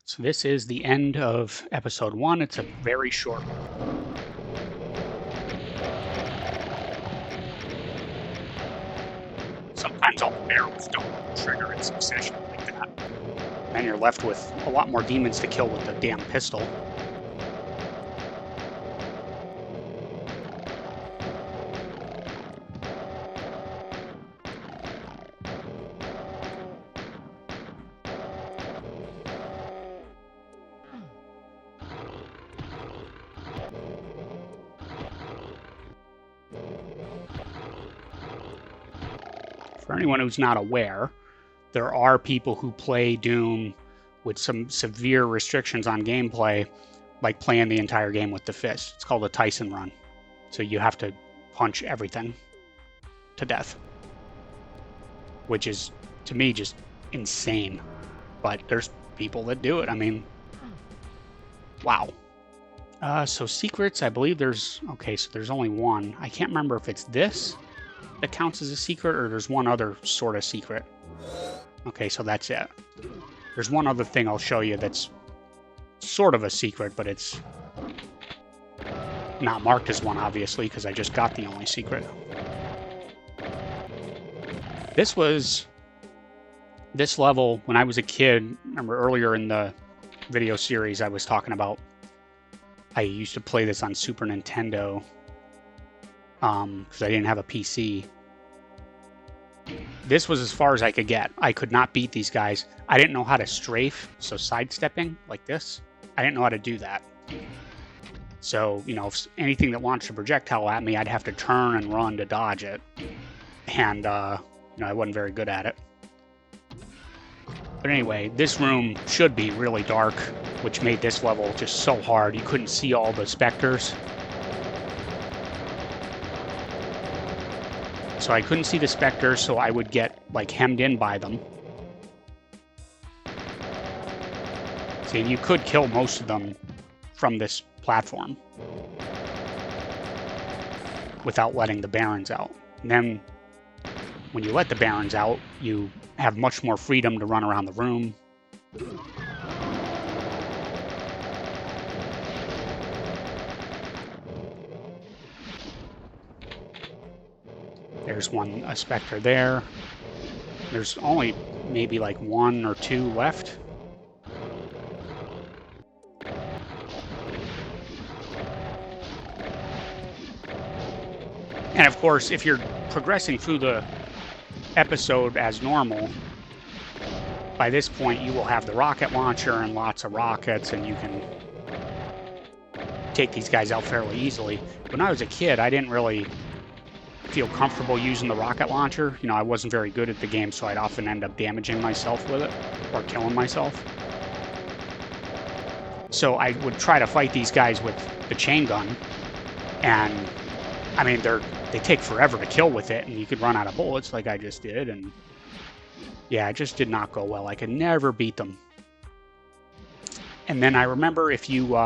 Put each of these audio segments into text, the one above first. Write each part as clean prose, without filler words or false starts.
So this is the end of episode 1. It's a very short one. Sometimes all the barrels don't trigger in succession like that. And you're left with a lot more demons to kill with the damn pistol. For anyone who's not aware, there are people who play Doom with some severe restrictions on gameplay, like playing the entire game with the fist. It's called a Tyson run. So you have to punch everything to death, which is, to me, just insane. But there's people that do it. I mean, wow. So secrets, I believe there's, okay, so there's only one. I can't remember if it's this that counts as a secret, or there's one other sort of secret. Okay, so that's it. There's one other thing I'll show you that's sort of a secret, but it's not marked as one, obviously, because I just got the only secret. This level, when I was a kid, remember earlier in the video series I was talking about, I used to play this on Super Nintendo, because I didn't have a PC. This was as far as I could get. I could not beat these guys. I didn't know how to strafe, so sidestepping like this, I didn't know how to do that. So, you know, if anything that launched a projectile at me, I'd have to turn and run to dodge it. And, you know, I wasn't very good at it. But anyway, this room should be really dark, which made this level just so hard. You couldn't see all the specters. So I couldn't see the specters, so I would get, like, hemmed in by them. See, and you could kill most of them from this platform without letting the Barons out. And then when you let the Barons out, you have much more freedom to run around the room. There's a specter there. There's only maybe like 1 or 2 left. And of course, if you're progressing through the episode as normal, by this point you will have the rocket launcher and lots of rockets, and you can take these guys out fairly easily. When I was a kid, I didn't really feel comfortable using the rocket launcher. You know, I wasn't very good at the game, so I'd often end up damaging myself with it or killing myself. So I would try to fight these guys with the chain gun, and I mean, they take forever to kill with it, and you could run out of bullets like I just did, and yeah, it just did not go well. I could never beat them. And then I remember if you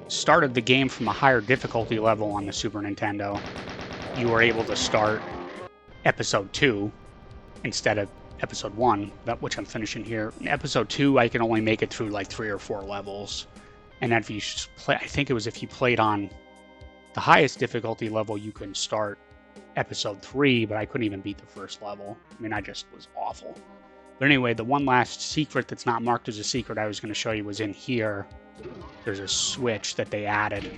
started the game from a higher difficulty level on the Super Nintendo, you were able to start episode 2 instead of episode 1, which I'm finishing here. In episode 2, I can only make it through like 3 or 4 levels. And if you play, I think it was if you played on the highest difficulty level, you can start episode 3, but I couldn't even beat the first level. I mean, I just was awful. But anyway, the one last secret that's not marked as a secret I was going to show you was in here. There's a switch that they added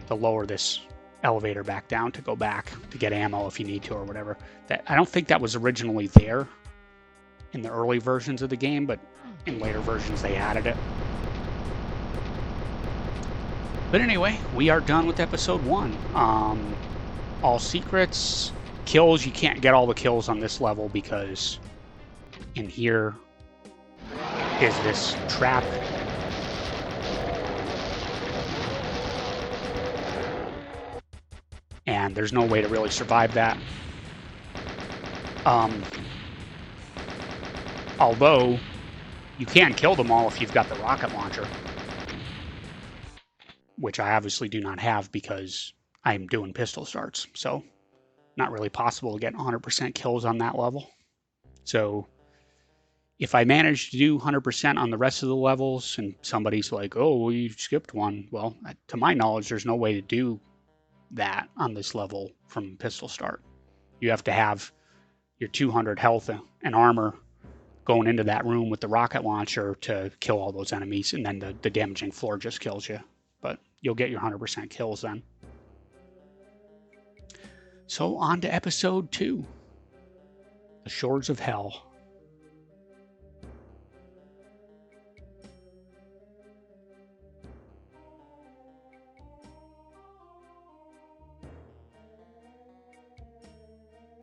to lower this elevator back down to go back to get ammo if you need to or whatever. I don't think that was originally there in the early versions of the game, but in later versions they added it. But anyway, we are done with episode 1. All secrets, kills, you can't get all the kills on this level because in here is this trap. And there's no way to really survive that. Although, you can kill them all if you've got the rocket launcher, which I obviously do not have because I'm doing pistol starts. So, not really possible to get 100% kills on that level. So if I manage to do 100% on the rest of the levels and somebody's like, oh, well, you skipped one, well, to my knowledge, there's no way to do that on this level from pistol start. You have to have your 200 health and armor going into that room with the rocket launcher to kill all those enemies, and then the damaging floor just kills you. But you'll get your 100% kills then. So on to episode 2, The Shores of Hell.